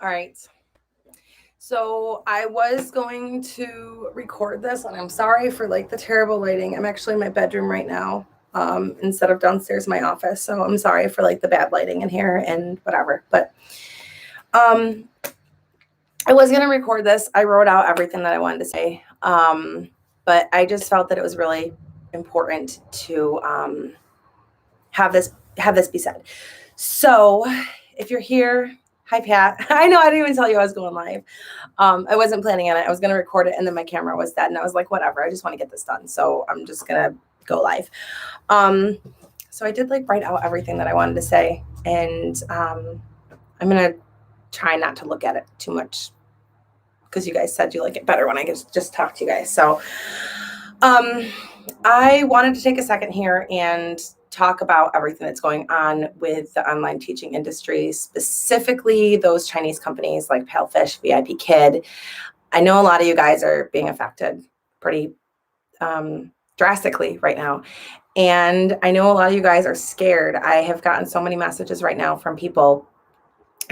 All right. So I was going to record this, and I'm sorry for like the terrible lighting. I'm actually in my bedroom right now, instead of downstairs in my office. So I'm sorry for like the bad lighting in here and whatever. But um, I was gonna record this. I wrote out everything that I wanted to say, but I just felt that it was really important to have this be said. So if you're here, hi Pat. I know I didn't even tell you I was going live. I wasn't planning on it. I was gonna record it, and then my camera was dead, and I was like, whatever. I just want to get this done, so I'm just gonna go live. Um, so I did like write out everything that I wanted to say, and I'm gonna try not to look at it too much because you guys said you like it better when I just talk to you guys. So um, I wanted to take a second here and talk about everything that's going on with the online teaching industry, specifically those Chinese companies like Palefish, VIP Kid. I know a lot of you guys are being affected pretty drastically right now. And I know a lot of you guys are scared. I have gotten so many messages right now from people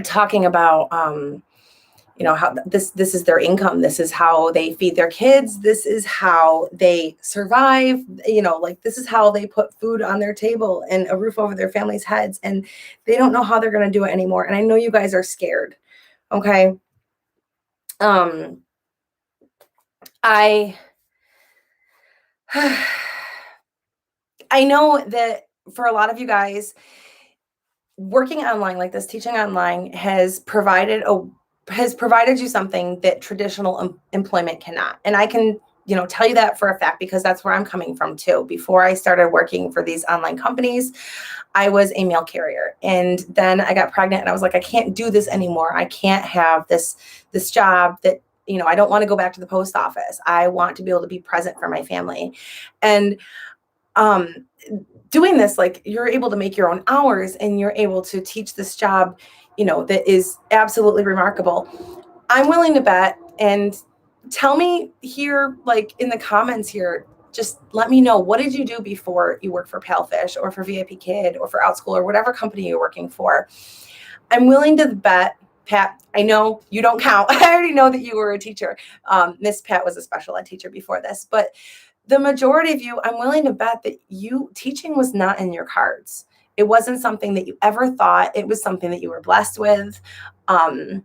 talking about how this is their income, this is how they feed their kids, this is how they survive, like this is how they put food on their table and a roof over their families' heads, and they don't know how they're going to do it anymore. And I know you guys are scared. Okay. I I know that for a lot of you guys, working online like this, teaching online has provided you something that traditional employment cannot. And I can, tell you that for a fact because that's where I'm coming from too. Before I started working for these online companies, I was a mail carrier, and then I got pregnant and I was like, I can't do this anymore. I can't have this job that, I don't want to go back to the post office. I want to be able to be present for my family. And um doing this, like, you're able to make your own hours and you're able to teach this job, that is absolutely remarkable. I'm willing to bet, and tell me here, like in the comments here, just let me know, what did you do before you worked for Palefish or for VIP Kid or for Outschool or whatever company you're working for? I'm willing to bet, Pat, I know you don't count. I already know that you were a teacher. Miss Pat was a special ed teacher before this, but the majority of you, I'm willing to bet that teaching was not in your cards. It wasn't something that you ever thought. It was something that you were blessed with. It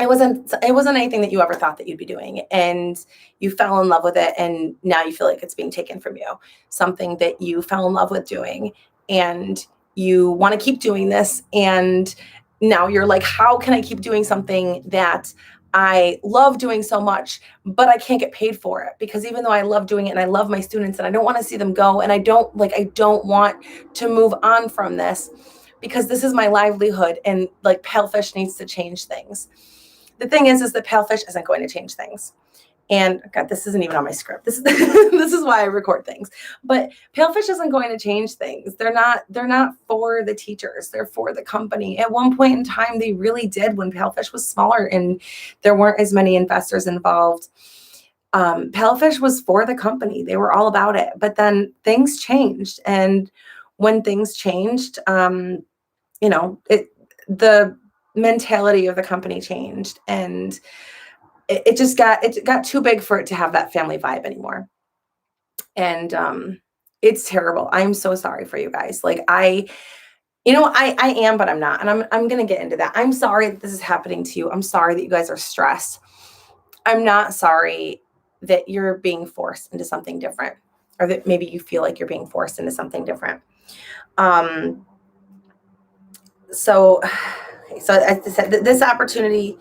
wasn't anything that you ever thought that you'd be doing, and you fell in love with it, and now you feel like it's being taken from you. Something that you fell in love with doing, and you want to keep doing this, and now you're like, how can I keep doing something that I love doing so much, but I can't get paid for it? Because even though I love doing it and I love my students and I don't want to see them go, and I don't want to move on from this because this is my livelihood, and like Palefish needs to change things. The thing is that Palefish isn't going to change things. And God, this isn't even on my script. This is this is why I record things. But Palefish isn't going to change things. They're not for the teachers. They're for the company. At one point in time, they really did, when Palefish was smaller and there weren't as many investors involved. Palefish was for the company. They were all about it. But then things changed, and when things changed, the mentality of the company changed, and it got too big for it to have that family vibe anymore. And it's terrible. I'm so sorry for you guys. Like, I am, but I'm not. And I'm going to get into that. I'm sorry that this is happening to you. I'm sorry that you guys are stressed. I'm not sorry that you're being forced into something different, or that maybe you feel like you're being forced into something different. So as I said, this opportunity,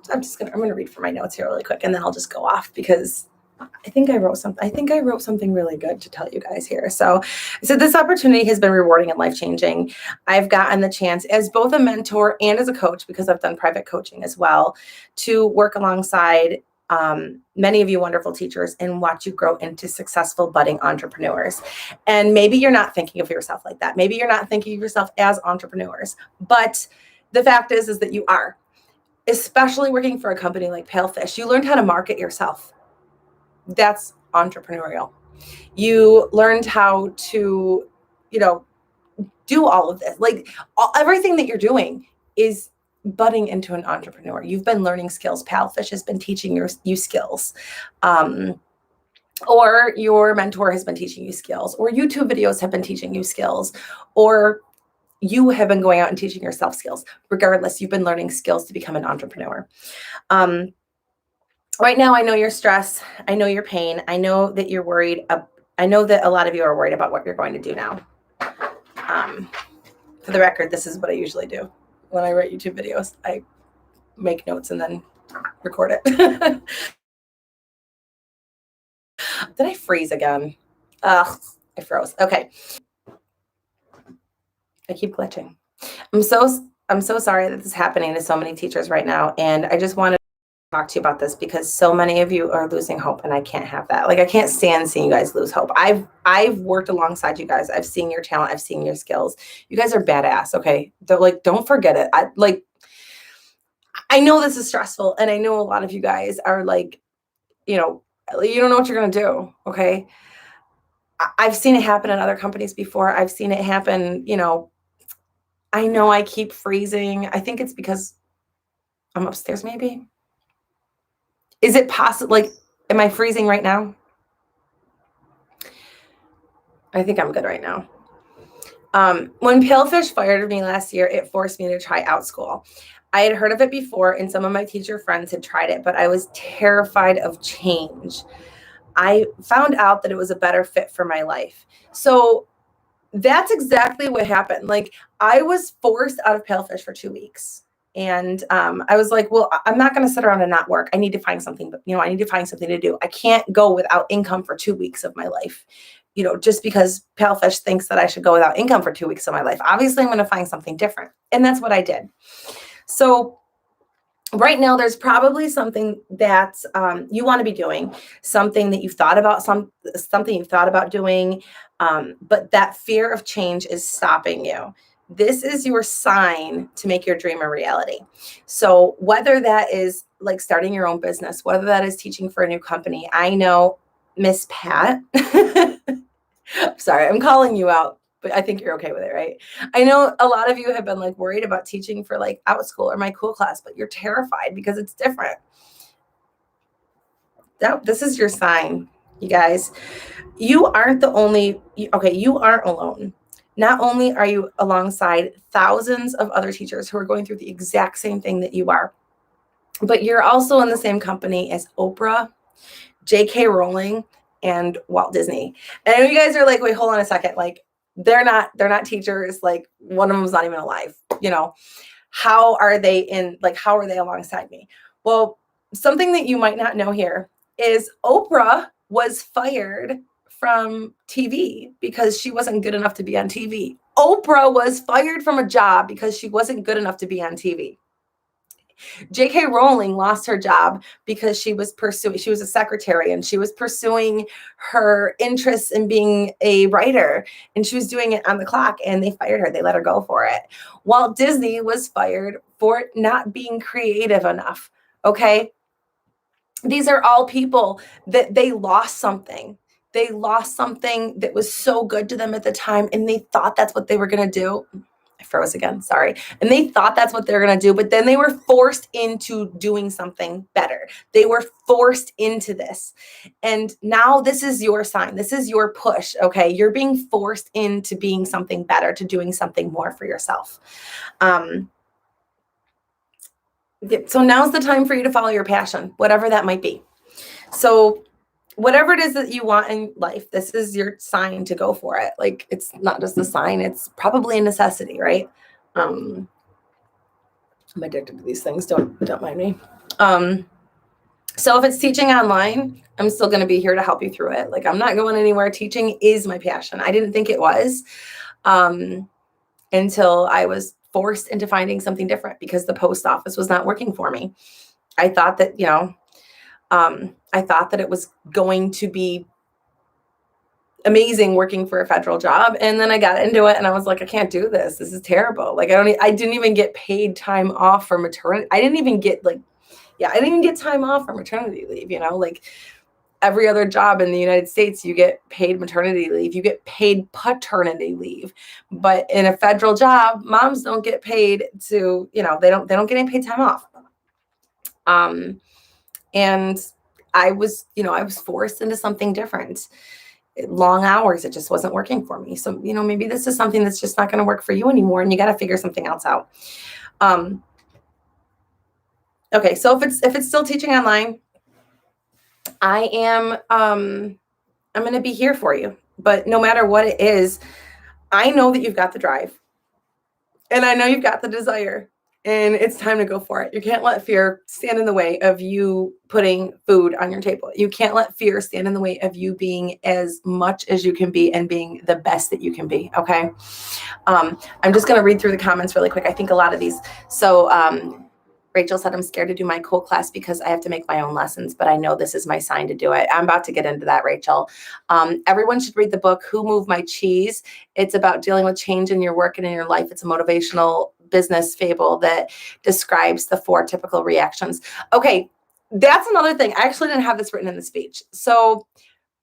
I'm going to read from my notes here really quick, and then I'll just go off because I think I wrote something really good to tell you guys here. So this opportunity has been rewarding and life-changing. I've gotten the chance, as both a mentor and as a coach, because I've done private coaching as well, to work alongside many of you wonderful teachers and watch you grow into successful budding entrepreneurs. And maybe you're not thinking of yourself like that. Maybe you're not thinking of yourself as entrepreneurs, but the fact is that you are. Especially working for a company like Palefish, you learned how to market yourself. That's entrepreneurial. You learned how to, do all of this. Like, everything that you're doing is budding into an entrepreneur. You've been learning skills. Palfish has been teaching you skills. Or your mentor has been teaching you skills, or YouTube videos have been teaching you skills, or you have been going out and teaching yourself skills. Regardless, you've been learning skills to become an entrepreneur. Right now, I know your stress. I know your pain. I know that you're worried. I know that a lot of you are worried about what you're going to do now. For the record, this is what I usually do when I write YouTube videos. I make notes and then record it. Did I freeze again? Ugh, I froze. Okay. I keep glitching. I'm so sorry that this is happening to so many teachers right now. And I just wanted to talk to you about this because so many of you are losing hope, and I can't have that. Like, I can't stand seeing you guys lose hope. I've worked alongside you guys. I've seen your talent. I've seen your skills. You guys are badass. Okay. Don't forget it. I know this is stressful, and I know a lot of you guys are like, you don't know what you're going to do. Okay. I've seen it happen in other companies before. I've seen it happen, I know I keep freezing. I think it's because I'm upstairs, maybe. Is it possible? Like, am I freezing right now? I think I'm good right now. When Palefish fired me last year, it forced me to try OutSchool. I had heard of it before, and some of my teacher friends had tried it, but I was terrified of change. I found out that it was a better fit for my life. So that's exactly what happened. Like, I was forced out of Palefish for 2 weeks. And I was like, well, I'm not going to sit around and not work. I need to find something, I need to find something to do. I can't go without income for 2 weeks of my life, just because Palefish thinks that I should go without income for 2 weeks of my life. Obviously, I'm going to find something different. And that's what I did. So right now, there's probably something that you want to be doing, something that you've thought about, something you've thought about doing, but that fear of change is stopping you. This is your sign to make your dream a reality. So whether that is like starting your own business, whether that is teaching for a new company, I know Miss Pat, sorry, I'm calling you out, but I think you're okay with it, right? I know a lot of you have been like worried about teaching for like OutSchool or my cool class, but you're terrified because it's different. This is your sign, you guys. You aren't the only, you aren't alone. Not only are you alongside thousands of other teachers who are going through the exact same thing that you are, but you're also in the same company as Oprah, J.K. Rowling, and Walt Disney. And I know you guys are like, wait, hold on a second. Like, they're not teachers. Like, one of them's not even alive. How are they alongside me? Well, something that you might not know here is Oprah was fired from TV because she wasn't good enough to be on TV. Oprah was fired from a job because she wasn't good enough to be on TV. J.K. Rowling lost her job because she was a secretary, and she was pursuing her interests in being a writer, and she was doing it on the clock, and they fired her. They let her go for it. Walt Disney was fired for not being creative enough. Okay. These are all people that they lost something. They lost something that was so good to them at the time, and they thought that's what they were going to do. I froze again, sorry. And they thought that's what they're going to do, but then they were forced into doing something better. They were forced into this. And now this is your sign. This is your push, okay? You're being forced into being something better, to doing something more for yourself. So now's the time for you to follow your passion, whatever that might be. So whatever it is that you want in life, this is your sign to go for it. Like, it's not just a sign, it's probably a necessity, right? I'm addicted to these things. Don't mind me. So if it's teaching online, I'm still going to be here to help you through it. Like, I'm not going anywhere. Teaching is my passion. I didn't think it was until I was forced into finding something different because the post office was not working for me. I thought that, I thought that it was going to be amazing working for a federal job. And then I got into it and I was like, I can't do this. This is terrible. Like, I didn't even get paid time off for maternity. I didn't even get time off for maternity leave, like every other job in the United States, you get paid maternity leave, you get paid paternity leave. But in a federal job, moms don't get paid to, they don't get any paid time off. And I was forced into something different. Long hours, it just wasn't working for me. So, maybe this is something that's just not going to work for you anymore, and you got to figure something else out. Okay, so if it's still teaching online, I'm going to be here for you. But no matter what it is, I know that you've got the drive, and I know you've got the desire, and it's time to go for it. You can't let fear stand in the way of you putting food on your table. You can't let fear stand in the way of you being as much as you can be and being the best that you can be. Okay. I'm just going to read through the comments really quick. I think a lot of these. So, Rachel said, I'm scared to do my cool class because I have to make my own lessons, but I know this is my sign to do it. I'm about to get into that, Rachel. Everyone should read the book, Who Moved My Cheese? It's about dealing with change in your work and in your life. It's a motivational business fable that describes the 4 typical reactions. Okay, that's another thing. I actually didn't have this written in the speech. So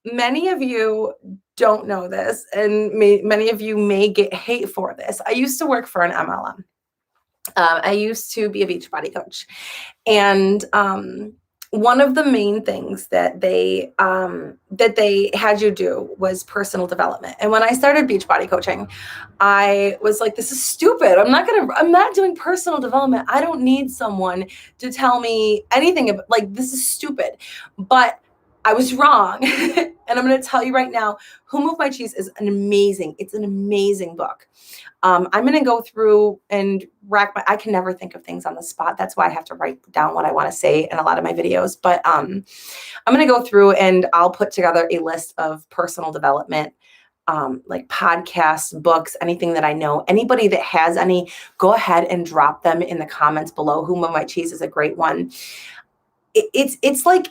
many of you don't know this, and many of you may get hate for this. I used to work for an MLM. I used to be a Beachbody coach, and one of the main things that they had you do was personal development. And when I started Beachbody coaching, I was like, "This is stupid. I'm not doing personal development. I don't need someone to tell me anything about, like, this is stupid." But I was wrong, and I'm going to tell you right now, Who Moved My Cheese is it's an amazing book. I'm going to go through and I can never think of things on the spot. That's why I have to write down what I want to say in a lot of my videos. But I'm going to go through and I'll put together a list of personal development, like podcasts, books, anything that I know. Anybody that has any, go ahead and drop them in the comments below. Who Moved My Cheese is a great one. It's like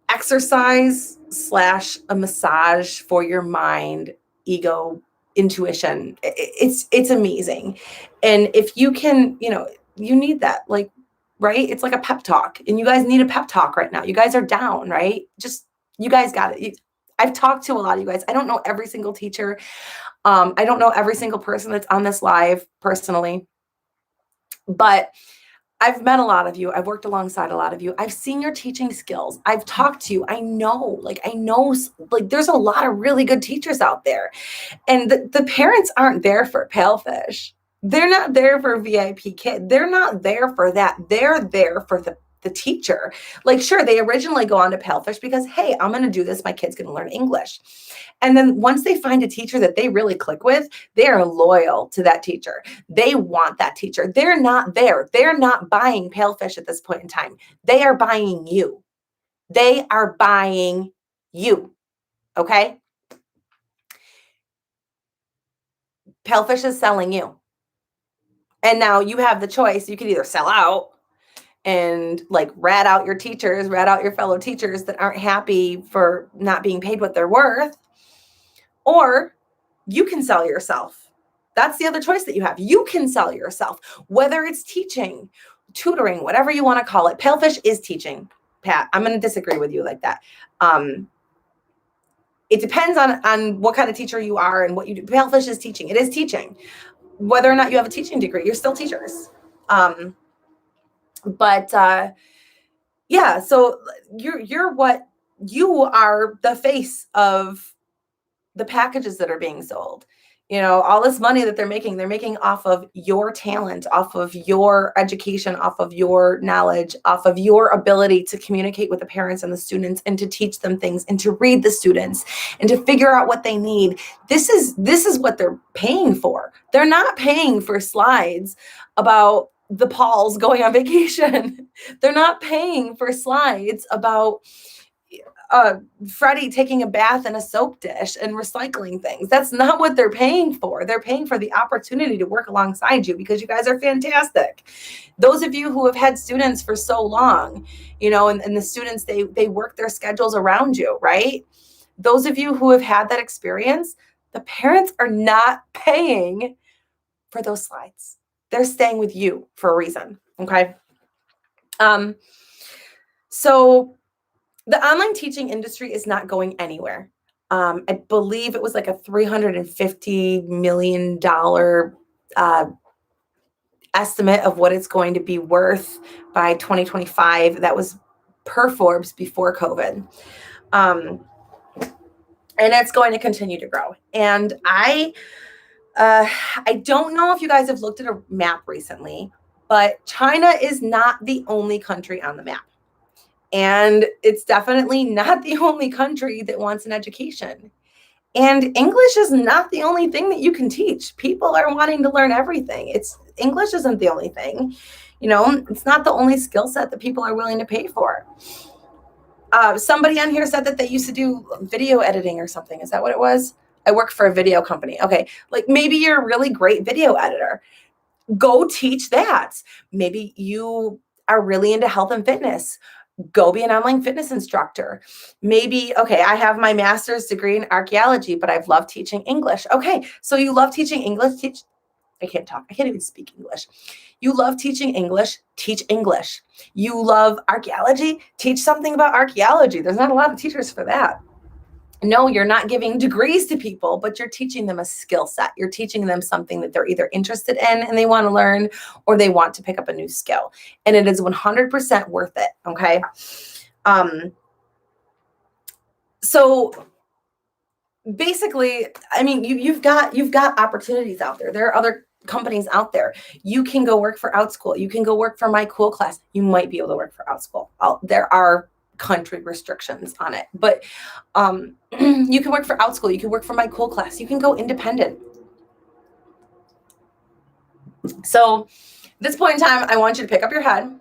exercise / a massage for your mind, ego, intuition. It's amazing. And if you can, you need that, like, right? It's like a pep talk, and you guys need a pep talk right now. You guys are down, right? You guys got it. I've talked to a lot of you guys. I don't know every single teacher. I don't know every single person that's on this live personally, but I've met a lot of you. I've worked alongside a lot of you. I've seen your teaching skills. I've talked to you. I know, there's a lot of really good teachers out there. And the parents aren't there for Palefish. They're not there for VIP Kid. They're not there for that. They're there for the teacher. Like, sure, they originally go on to Palefish because, hey, I'm going to do this. My kid's going to learn English. And then once they find a teacher that they really click with, they are loyal to that teacher. They want that teacher. They're not there. They're not buying Palefish at this point in time. They are buying you. They are buying you. Okay? Palefish is selling you. And now you have the choice. You can either sell out and like rat out your teachers, rat out your fellow teachers that aren't happy for not being paid what they're worth, or you can sell yourself. That's the other choice that you have. You can sell yourself, whether it's teaching, tutoring, whatever you want to call it. Palefish is teaching, Pat. I'm going to disagree with you like that. It depends on what kind of teacher you are and what you do. Palefish is teaching. It is teaching. Whether or not you have a teaching degree, you're still teachers. Yeah, so you are the face of the packages that are being sold. All this money that they're making off of your talent, off of your education, off of your knowledge, off of your ability to communicate with the parents and the students and to teach them things and to read the students and to figure out what they need. This is what they're paying for. They're not paying for slides about the Pauls going on vacation. They're not paying for slides about Freddie taking a bath in a soap dish and recycling things. That's not what they're paying for. They're paying for the opportunity to work alongside you because you guys are fantastic. Those of you who have had students for so long, and the students, they work their schedules around you, right? Those of you who have had that experience, the parents are not paying for those slides. They're staying with you for a reason. Okay. So The online teaching industry is not going anywhere. I believe it was like a $350 million estimate of what it's going to be worth by 2025. That was per Forbes before COVID. And it's going to continue to grow. And I don't know if you guys have looked at a map recently, but China is not the only country on the map. And it's definitely not the only country that wants an education. And English is not the only thing that you can teach. People are wanting to learn everything. English isn't the only thing. It's not the only skill set that people are willing to pay for. Somebody on here said that they used to do video editing or something. Is that what it was? I work for a video company. Okay. Like maybe you're a really great video editor. Go teach that. Maybe you are really into health and fitness. Go be an online fitness instructor. Maybe, okay, I have my master's degree in archaeology, but I've loved teaching English. Okay, so you love teaching English. I can't talk. I can't even speak English. You love teaching English. Teach English. You love archaeology. Teach something about archaeology. There's not a lot of teachers for that. No, you're not giving degrees to people, but you're teaching them a skill set. You're teaching them something that they're either interested in and they want to learn, or they want to pick up a new skill. And it is 100% worth it. Okay. So basically, I mean, you've got opportunities out there. There are other companies out there. You can go work for OutSchool. You can go work for My Cool Class. You might be able to work for OutSchool. There are country restrictions on it, but you can work for OutSchool. You can work for My Cool Class. You can go independent. So at this point in time, I want you to pick up your head,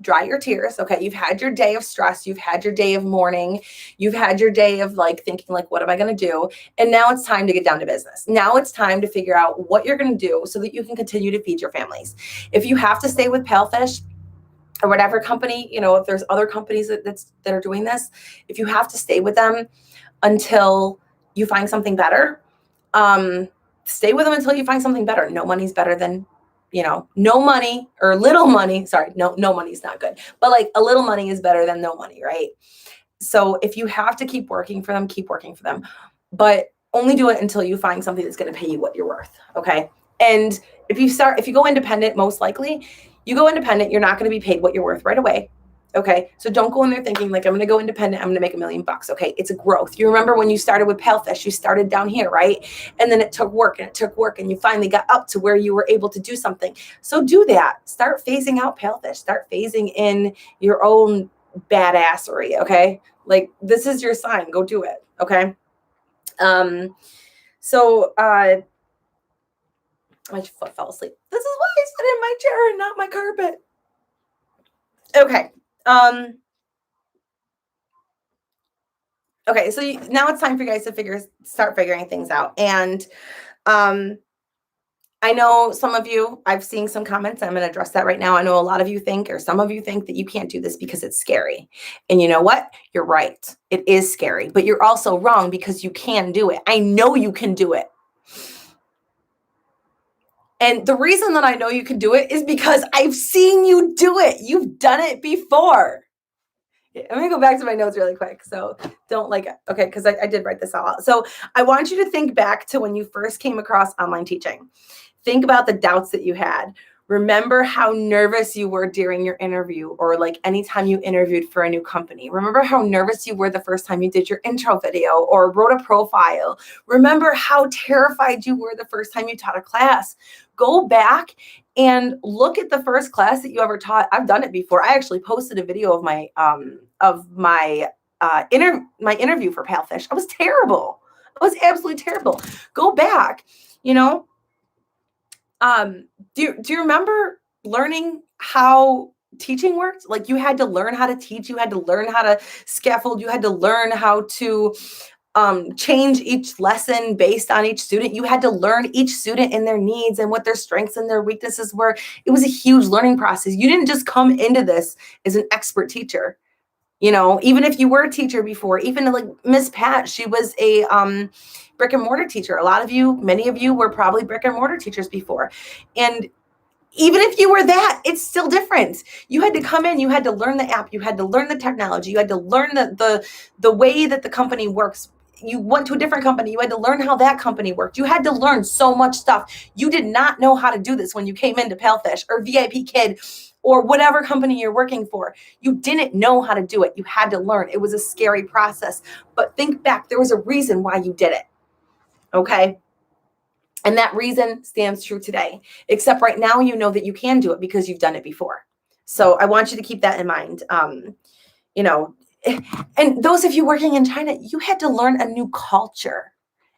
dry your tears. Okay. You've had your day of stress. You've had your day of mourning. You've had your day of like thinking like, what am I going to do? And now it's time to get down to business. Now it's time to figure out what you're going to do so that you can continue to feed your families. If you have to stay with Palefish or whatever company, if there's other companies that are doing this, if you have to stay with them until you find something better, stay with them until you find something better. No money's better than, no money or little money. Sorry, no money's not good, but like a little money is better than no money, right? So if you have to keep working for them, keep working for them, but only do it until you find something that's going to pay you what you're worth. Okay. And if you go independent, most likely you go independent, you're not going to be paid what you're worth right away. Okay. So don't go in there thinking like, I'm going to go independent. I'm going to make $1 million. Okay. It's a growth. You remember when you started with Palefish, you started down here, right? And then it took work and you finally got up to where you were able to do something. So do that. Start phasing out Palefish. Start phasing in your own badassery. Okay. Like this is your sign. Go do it. Okay. My foot fell asleep. This is why I sit in my chair and not my carpet. Okay. Okay. So now it's time for you guys to start figuring things out. And I know some of you, I've seen some comments. I'm going to address that right now. I know a lot of you think, or some of you think that you can't do this because it's scary. And you know what? You're right. It is scary, but you're also wrong because you can do it. I know you can do it. And the reason that I know you can do it is because I've seen you do it. You've done it before. I'm going to go back to my notes really quick. So don't okay, because I did write this all out. So I want you to think back to when you first came across online teaching. Think about the doubts that you had. Remember how nervous you were during your interview or like anytime you interviewed for a new company. Remember how nervous you were the first time you did your intro video or wrote a profile. Remember how terrified you were the first time you taught a class. Go back and look at the first class that you ever taught. I've done it before. I actually posted a video of my interview for Palefish. I was terrible. I was absolutely terrible. Go back, do you remember learning how teaching worked? Like you had to learn how to teach, you had to learn how to scaffold, you had to learn how to change each lesson based on each student. You had to learn each student and their needs and what their strengths and their weaknesses were. It was a huge learning process. You didn't just come into this as an expert teacher. Even if you were a teacher before, even like Miss Pat, she was a brick and mortar teacher. Many of you were probably brick and mortar teachers before. And Even if you were that, it's still different. You had to come in, you had to learn the app, you had to learn the technology, you had to learn the way that the company works. You went to a different company, you had to learn how that company worked. You had to learn so much stuff. You did not know how to do this when you came into Palefish or VIP Kid or whatever company you're working for. You didn't know how to do it. You had to learn. It was a scary process. But think back, there was a reason why you did it. Okay? And that reason stands true today, except right now you know that you can do it because you've done it before. So I want you to keep that in mind. You know, and those of you working in China, you had to learn a new culture.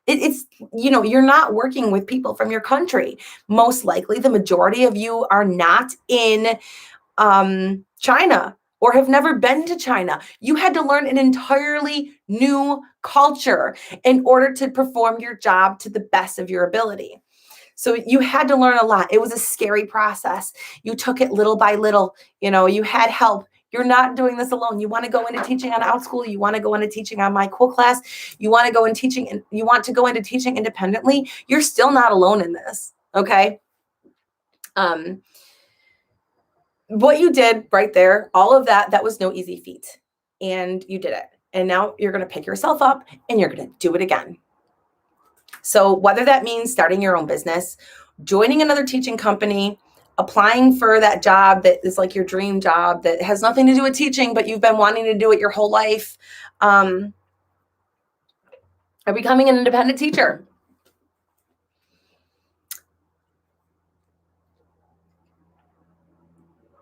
It's, you know, you're not working with people from your country. Most likely, the majority of you are not in China or have never been to China. You had to learn an entirely new culture in order to perform your job to the best of your ability. So you had to learn a lot. It was a scary process. You took it little by little. You know, you had help. You're not doing this alone. You want to go into teaching on OutSchool. You want to go into teaching on My Cool Class. You want to go into teaching, and you want to go into teaching independently. You're still not alone in this. Okay. What you did right there, all of that, that was no easy feat. And you did it. And now you're going to pick yourself up and you're going to do it again. So whether that means starting your own business, joining another teaching company, applying for that job that is like your dream job that has nothing to do with teaching, but you've been wanting to do it your whole life, or becoming an independent teacher.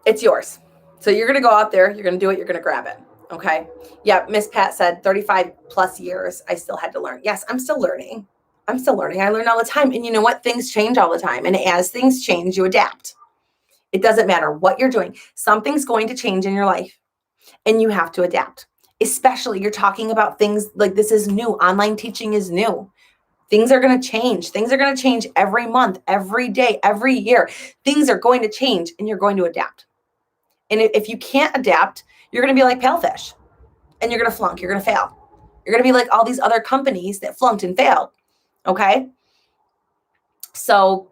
It's yours. So you're going to go out there, you're going to do it, you're going to grab it. Okay. Yeah. Miss Pat said 35 plus years. I still had to learn. Yes, I'm still learning. I learn all the time. And you know what? Things change all the time. And as things change, you adapt. It doesn't matter what you're doing. Something's going to change in your life and you have to adapt. Especially you're talking about things like this is new. Online teaching is new. Things are going to change. Things are going to change every month, every day, every year. Things are going to change and you're going to adapt. And if you can't adapt, you're going to be like Palefish and you're going to flunk. You're going to fail. You're going to be like all these other companies that flunked and failed. Okay. So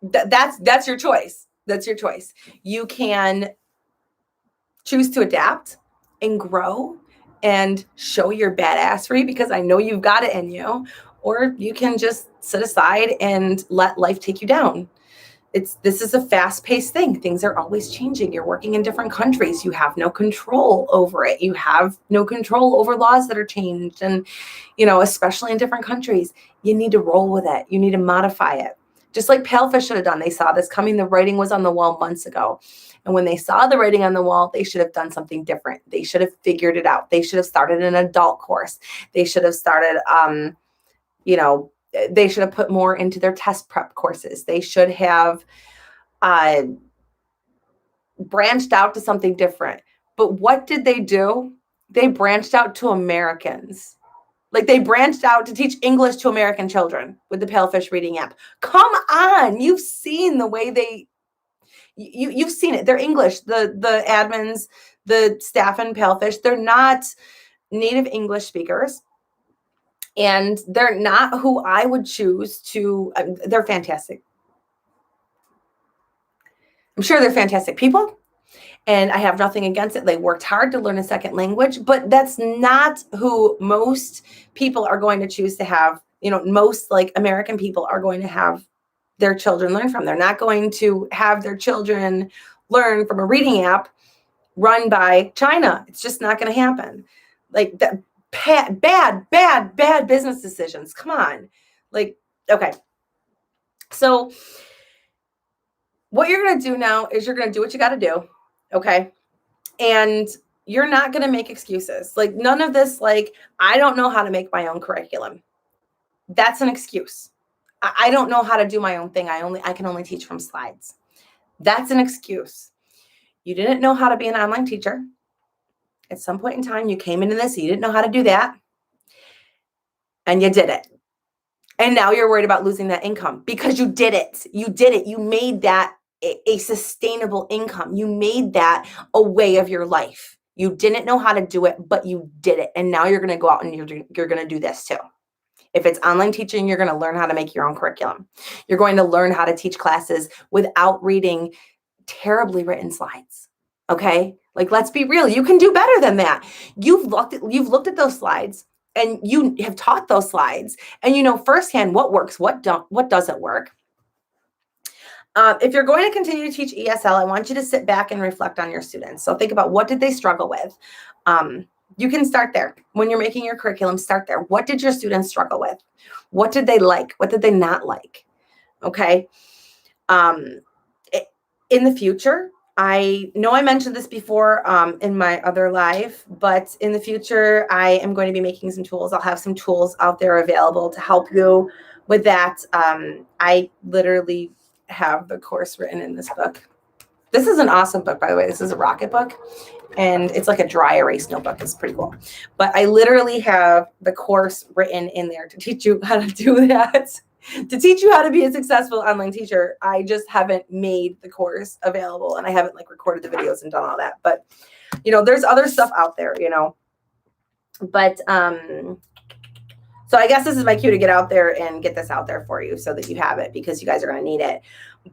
that's your choice. That's your choice. You can choose to adapt and grow and show your badassery because I know you've got it in you, or you can just sit aside and let life take you down. This is a fast-paced thing. Things are always changing. You're working in different countries. You have no control over it. You have no control over laws that are changed. And, you know, especially in different countries, you need to roll with it. You need to modify it. Just like Palefish should have done. They saw this coming. The writing was on the wall months ago. And when they saw the writing on the wall, they should have done something different. They should have figured it out. They should have started an adult course. They should have started, they should have put more into their test prep courses. They should have branched out to something different. But what did they do? They branched out to Americans. Like they branched out to teach English to American children with the Palefish reading app. Come on. You've seen the way you've seen it. They're English. The admins, the staff in Palefish, they're not native English speakers. And they're not who I would choose to, they're fantastic. I'm sure they're fantastic people. And I have nothing against it. They worked hard to learn a second language, but that's not who most people are going to choose to have, most like American people are going to have their children learn from. They're not going to have their children learn from a reading app run by China. It's just not going to happen. Like that bad business decisions. Come on. Like, okay. So what you're going to do now is you're going to do what you got to do. Okay. And you're not going to make excuses. Like none of this, like, I don't know how to make my own curriculum. That's an excuse. I don't know how to do my own thing. I can only teach from slides. That's an excuse. You didn't know how to be an online teacher. At some point in time, you came into this, you didn't know how to do that. And you did it. And now you're worried about losing that income because you did it. You did it. You made that a sustainable income. You made that a way of your life. You didn't know how to do it, but you did it. And now you're going to go out and you're going to do this too. If it's online teaching, you're going to learn how to make your own curriculum. You're going to learn how to teach classes without reading terribly written slides. Okay? Like, let's be real. You can do better than that. You've looked at those slides, and you have taught those slides, and you know firsthand what works, what doesn't work. If you're going to continue to teach ESL, I want you to sit back and reflect on your students. So think about, what did they struggle with? You can start there. When you're making your curriculum, start there. What did your students struggle with? What did they like? What did they not like? Okay. In the future, I know I mentioned this before in my other live, but in the future, I am going to be making some tools. I'll have some tools out there available to help you with that. I literally have the course written in this book. This is an awesome book, by the way. This is a Rocket book, and it's like a dry erase notebook. It's pretty cool. But I literally have the course written in there to teach you how to do that. To teach you how to be a successful online teacher. I just haven't made the course available, and I haven't like recorded the videos and done all that. But you know, there's other stuff out there, you know. But so I guess this is my cue to get out there and get this out there for you so that you have it, because you guys are going to need it.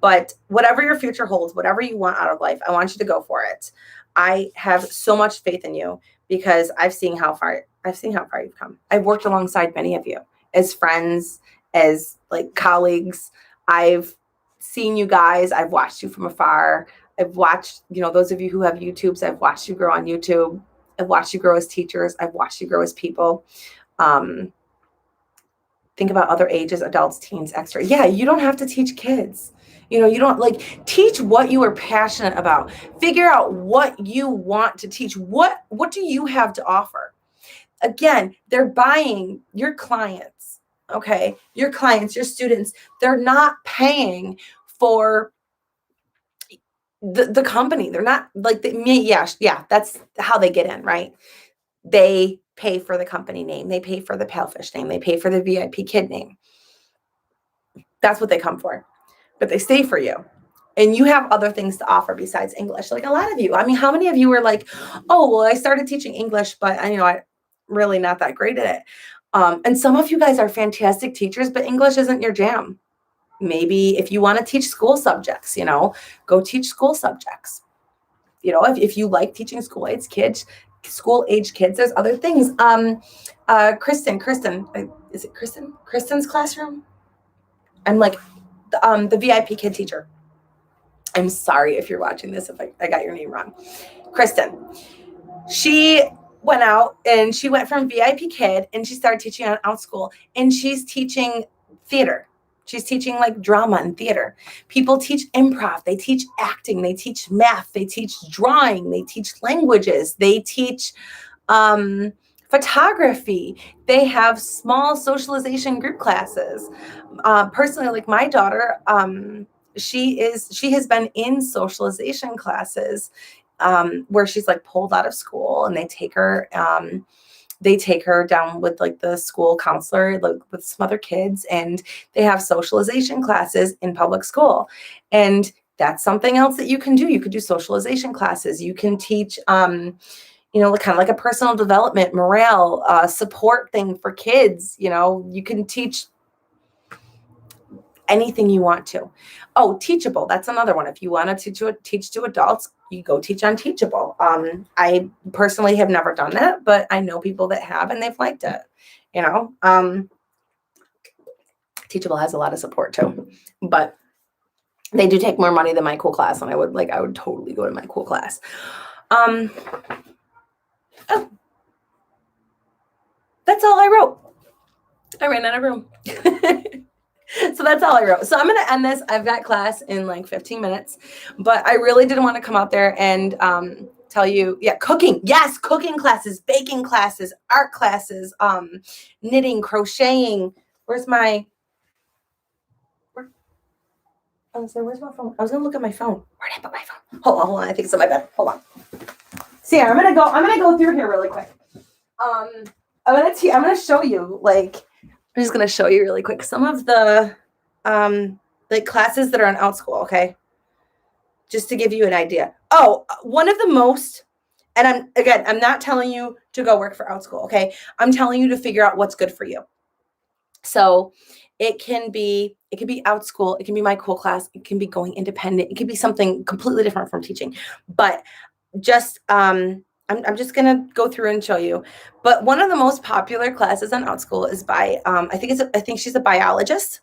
But whatever your future holds, whatever you want out of life, I want you to go for it. I have so much faith in you because I've seen how far you've come. I've worked alongside many of you as friends, as like colleagues. I've seen you guys. I've watched you from afar. I've watched, you know, those of you who have YouTubes, I've watched you grow on YouTube. I've watched you grow as teachers. I've watched you grow as people. Think about other ages, adults, teens, extra. Yeah, you don't have to teach kids. You know, you don't like teach what you are passionate about. Figure out what you want to teach. What do you have to offer? Again, they're buying your clients. Okay, your clients, your students, they're not paying for the company. They're not like yeah, that's how they get in, right? They pay for the company name. They pay for the Palefish name. They pay for the VIP kid name. That's what they come for. But they stay for you. And you have other things to offer besides English. Like a lot of you. I mean, how many of you were like, oh, well, I started teaching English, but you know, I'm really not that great at it. And some of you guys are fantastic teachers, but English isn't your jam. Maybe if you want to teach school subjects, you know, go teach school subjects. You know, if you like teaching school age kids, there's other things. Kristen, is it Kristen? Kristen's classroom? I'm like the VIP kid teacher. I'm sorry if you're watching this, if I got your name wrong. Kristen. She went out and she went from VIP kid and she started teaching on Outschool, and she's teaching theater. She's teaching like drama and theater. People teach improv. They teach acting. They teach math. They teach drawing. They teach languages. They teach photography. They have small socialization group classes. Personally, like my daughter, she has been in socialization classes where she's like pulled out of school, and they take her down with like the school counselor, like with some other kids, and they have socialization classes in public school. And that's something else that you can do. You could do socialization classes. You can teach, you know, kind of like a personal development, morale, support thing for kids. You know, you can teach anything you want to. Oh, Teachable. That's another one. If you want to teach to adults, you go teach on Teachable. I personally have never done that, but I know people that have, and they've liked it. You know, Teachable has a lot of support too, but they do take more money than my cool class, and I would totally go to my cool class. Oh, that's all I wrote. I ran out of room. So that's all I wrote. So I'm going to end this. I've got class in like 15 minutes, but I really didn't want to come out there and tell you, yeah, cooking. Yes, cooking classes, baking classes, art classes, knitting, crocheting. Where's my phone? I was going to look at my phone. Where did I put my phone? Hold on. I think it's on my bed. Hold on. So yeah, I'm going to go through here really quick. I'm going to show you, like, I'm just going to show you really quick some of the like classes that are on Outschool, okay? Just to give you an idea. Oh, one of the most, and I'm not telling you to go work for Outschool, okay? I'm telling you to figure out what's good for you. So it can be out school, it can be my cool class, it can be going independent, it can be something completely different from teaching. But just I'm just gonna go through and show you. But one of the most popular classes on OutSchool is by I think she's a biologist,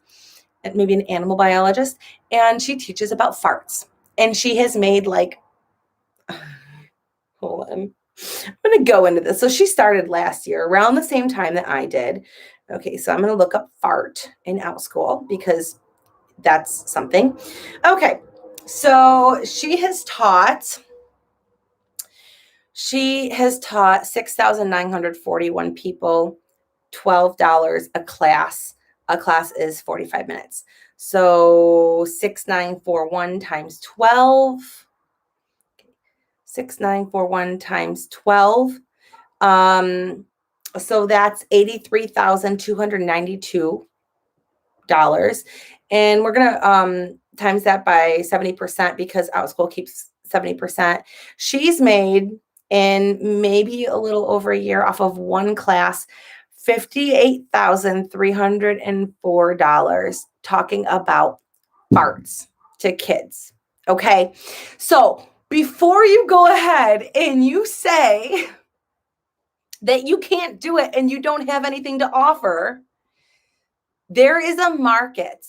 and maybe an animal biologist, and she teaches about farts. And she has made like hold on. I'm gonna go into this. So she started last year around the same time that I did. Okay, so I'm gonna look up fart in OutSchool because that's something. Okay, so she has taught 6,941 people, $12 a class. A class is 45 minutes. So 6,941 times 12. 6,941 times 12. So that's $83,292. And we're gonna times that by 70% because OutSchool keeps 70%. She's made in maybe a little over a year off of one class $58,304 talking about farts to kids. Okay. So before you go ahead and you say that you can't do it and you don't have anything to offer, there is a market.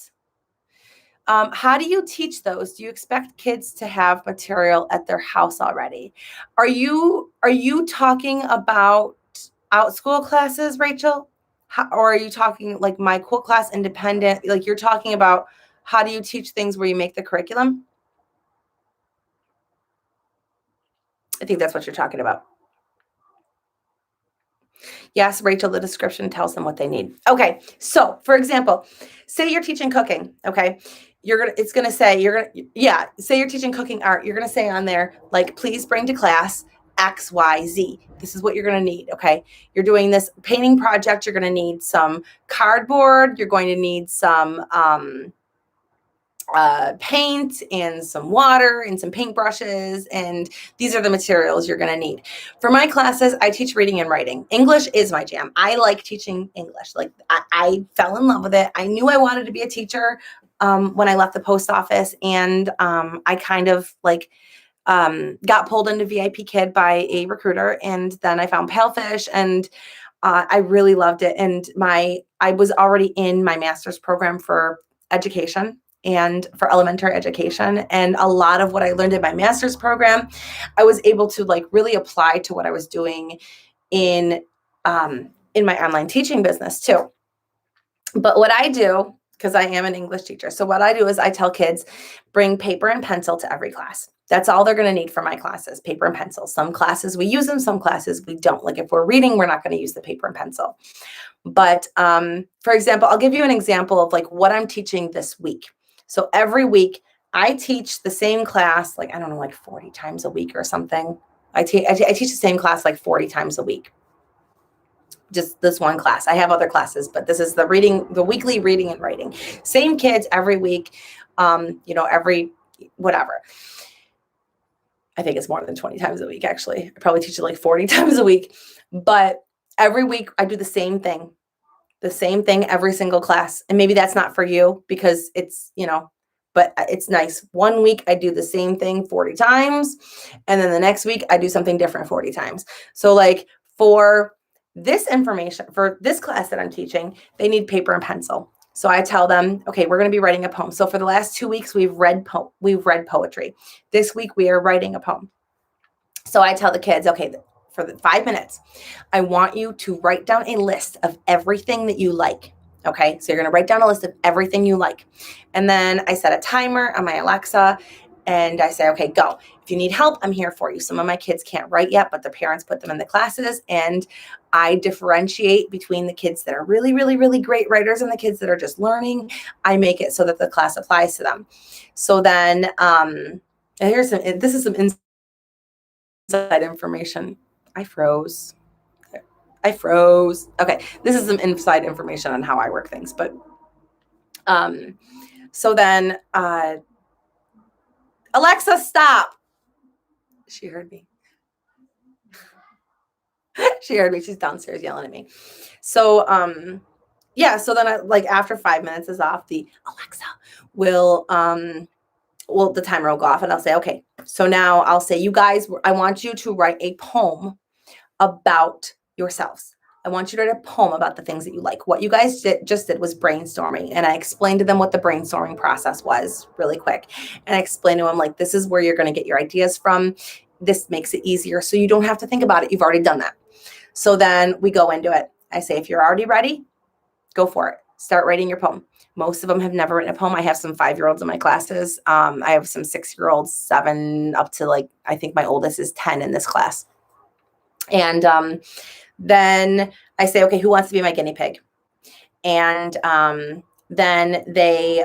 How do you teach those? Do you expect kids to have material at their house already? Are you talking about OutSchool classes, Rachel? Or are you talking like my cool class independent? Like you're talking about how do you teach things where you make the curriculum? I think that's what you're talking about. Yes, Rachel, the description tells them what they need. Okay. So for example, say you're teaching cooking. Okay. Say you're teaching cooking art. You're going to say on there, like, please bring to class X, Y, Z. This is what you're going to need. Okay. You're doing this painting project. You're going to need some cardboard. You're going to need some, paint and some water and some paintbrushes. And these are the materials you're going to need. For my classes, I teach reading and writing. English is my jam. I like teaching English. Like I fell in love with it. I knew I wanted to be a teacher when I left the post office. And I kind of like got pulled into VIP Kid by a recruiter. And then I found Palefish and I really loved it. And I was already in my master's program for education and for elementary education. And a lot of what I learned in my master's program, I was able to like really apply to what I was doing in my online teaching business too. But what I do, because I am an English teacher, so what I do is I tell kids, bring paper and pencil to every class. That's all they're going to need for my classes, paper and pencil. Some classes we use them, some classes we don't. Like if we're reading, we're not going to use the paper and pencil. But for example, I'll give you an example of like what I'm teaching this week. So every week I teach the same class, like, I don't know, like 40 times a week or something. I teach the same class like 40 times a week. Just this one class. I have other classes, but this is the weekly reading and writing. Same kids every week, every whatever. I think it's more than 20 times a week, actually. I probably teach it like 40 times a week. But every week I do the same thing every single class. And maybe that's not for you because it's, but it's nice. One week I do the same thing 40 times. And then the next week I do something different 40 times. So like for this information, for this class that I'm teaching, they need paper and pencil. So I tell them, okay, we're going to be writing a poem. So for the last 2 weeks, we've read poetry. This week we are writing a poem. So I tell the kids, okay, for the 5 minutes, I want you to write down a list of everything that you like. Okay, so you're going to write down a list of everything you like. And then I set a timer on my Alexa and I say, okay, go. If you need help, I'm here for you. Some of my kids can't write yet, but their parents put them in the classes. And I differentiate between the kids that are really, really, really great writers and the kids that are just learning. I make it so that the class applies to them. So then this is some inside information. I froze. Okay, this is some inside information on how I work things. But so then Alexa, stop. She heard me. She heard me. She's downstairs yelling at me. So yeah, so then like after 5 minutes is off, the Alexa will the timer will go off and I'll say, okay, so now I'll say, you guys, I want you to write a poem about yourselves. I want you to write a poem about the things that you like. What you guys just did was brainstorming. And I explained to them what the brainstorming process was really quick. And I explained to them, like, this is where you're going to get your ideas from. This makes it easier. So you don't have to think about it. You've already done that. So then we go into it. I say, if you're already ready, go for it. Start writing your poem. Most of them have never written a poem. I have some 5-year-olds in my classes. I have some 6-year-olds, 7 up to like, I think my oldest is 10 in this class. And then I say, okay, who wants to be my guinea pig? And then they,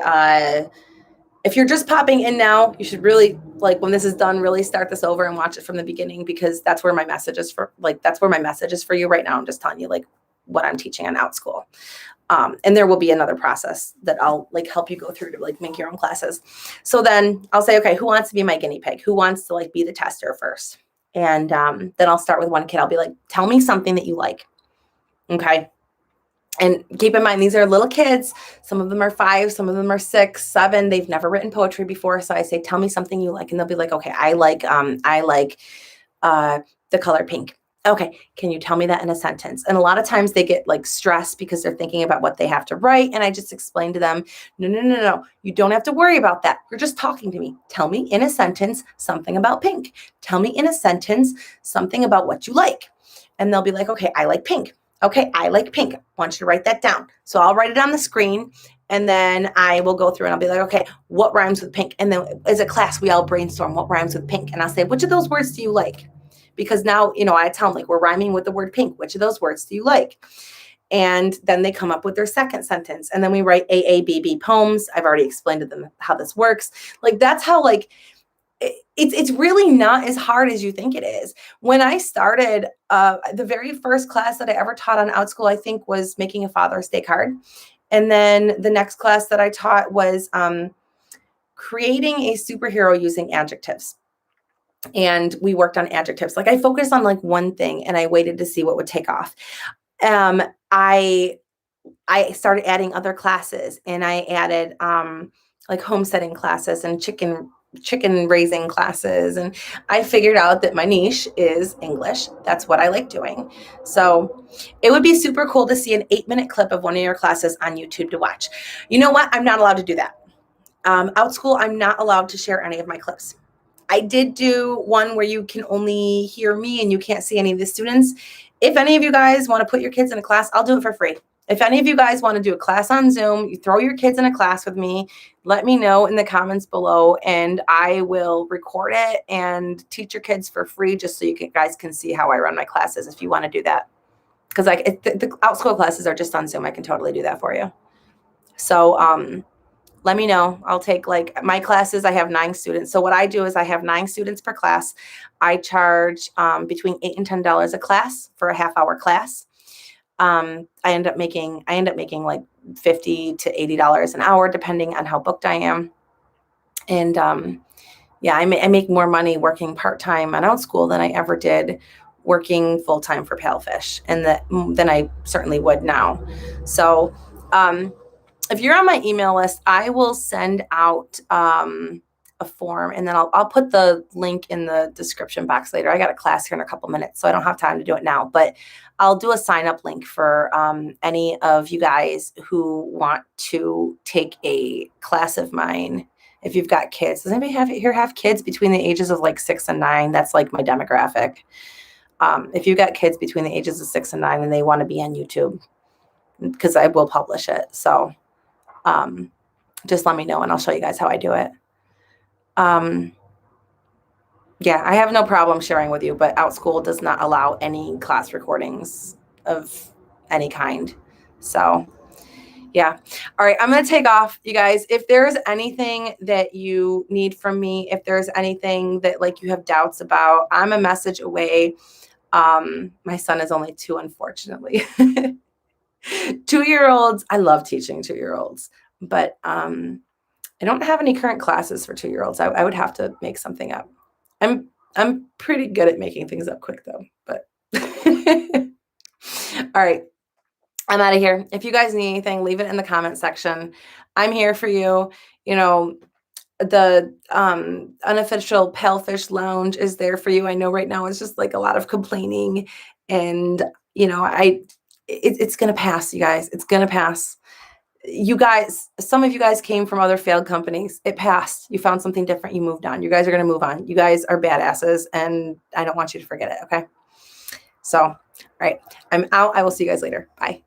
if you're just popping in now, you should really, like, when this is done, really start this over and watch it from the beginning, because that's where my message is for, like, that's where my message is for you right now. I'm just telling you, like, what I'm teaching on OutSchool. And there will be another process that I'll like help you go through to like make your own classes. So then I'll say, okay, who wants to be my guinea pig? Who wants to like be the tester first? And then I'll start with one kid. I'll be like, tell me something that you like. Okay. And keep in mind, these are little kids. Some of them are 5, some of them are 6, 7. They've never written poetry before. So I say, tell me something you like. And they'll be like, okay, I like the color pink. Okay, can you tell me that in a sentence? And a lot of times they get like stressed because they're thinking about what they have to write. And I just explain to them, no. You don't have to worry about that. You're just talking to me. Tell me in a sentence something about pink. Tell me in a sentence something about what you like. And they'll be like, okay, I like pink. Okay, I like pink. I want you to write that down. So I'll write it on the screen. And then I will go through and I'll be like, okay, what rhymes with pink? And then as a class, we all brainstorm what rhymes with pink. And I'll say, which of those words do you like? Because now, I tell them, like, we're rhyming with the word pink. Which of those words do you like? And then they come up with their second sentence. And then we write AABB poems. I've already explained to them how this works. Like, that's how, like, it's really not as hard as you think it is. When I started, the very first class that I ever taught on OutSchool, I think, was making a Father's Day card. And then the next class that I taught was creating a superhero using adjectives. And we worked on adjectives. Like, I focused on like one thing and I waited to see what would take off. I started adding other classes, and I added like homesteading classes and chicken raising classes. And I figured out that my niche is English. That's what I like doing. So it would be super cool to see an 8-minute clip of one of your classes on YouTube to watch. You know what? I'm not allowed to do that. OutSchool, I'm not allowed to share any of my clips. I did do one where you can only hear me and you can't see any of the students. If any of you guys want to put your kids in a class, I'll do it for free. If any of you guys want to do a class on Zoom, you throw your kids in a class with me, let me know in the comments below, and I will record it and teach your kids for free, just so you guys can see how I run my classes if you want to do that. Because like the OutSchool classes are just on Zoom. I can totally do that for you. So let me know. I'll take, like, my classes. I have 9 students. So what I do is I have 9 students per class. I charge between $8 and $10 a class for a half-hour class. I end up making like $50 to $80 an hour, depending on how booked I am. And I make more money working part-time on OutSchool than I ever did working full-time for Palefish, and than I certainly would now. So if you're on my email list, I will send out a form, and then I'll put the link in the description box later. I got a class here in a couple minutes, so I don't have time to do it now, but I'll do a sign-up link for any of you guys who want to take a class of mine. If you've got kids, does anybody have kids between the ages of like 6 and 9? That's like my demographic. If you've got kids between the ages of 6 and 9 and they want to be on YouTube, because I will publish it. So just let me know and I'll show you guys how I do it. I have no problem sharing with you, but OutSchool does not allow any class recordings of any kind. So yeah. All right. I'm going to take off, you guys. If there's anything that you need from me, if there's anything that like you have doubts about, I'm a message away. My son is only 2, unfortunately. 2-year-olds. I love teaching 2-year-olds, but I don't have any current classes for 2-year-olds. I would have to make something up. I'm pretty good at making things up quick though, but all right. I'm out of here. If you guys need anything, leave it in the comment section. I'm here for you. You know, the unofficial Palefish Lounge is there for you. I know right now it's just like a lot of complaining, and it's gonna pass, you guys. It's gonna pass. You guys, some of you guys came from other failed companies. It passed. You found something different. You moved on. You guys are gonna move on. You guys are badasses, and I don't want you to forget it. Okay. So, all right, I'm out. I will see you guys later. Bye.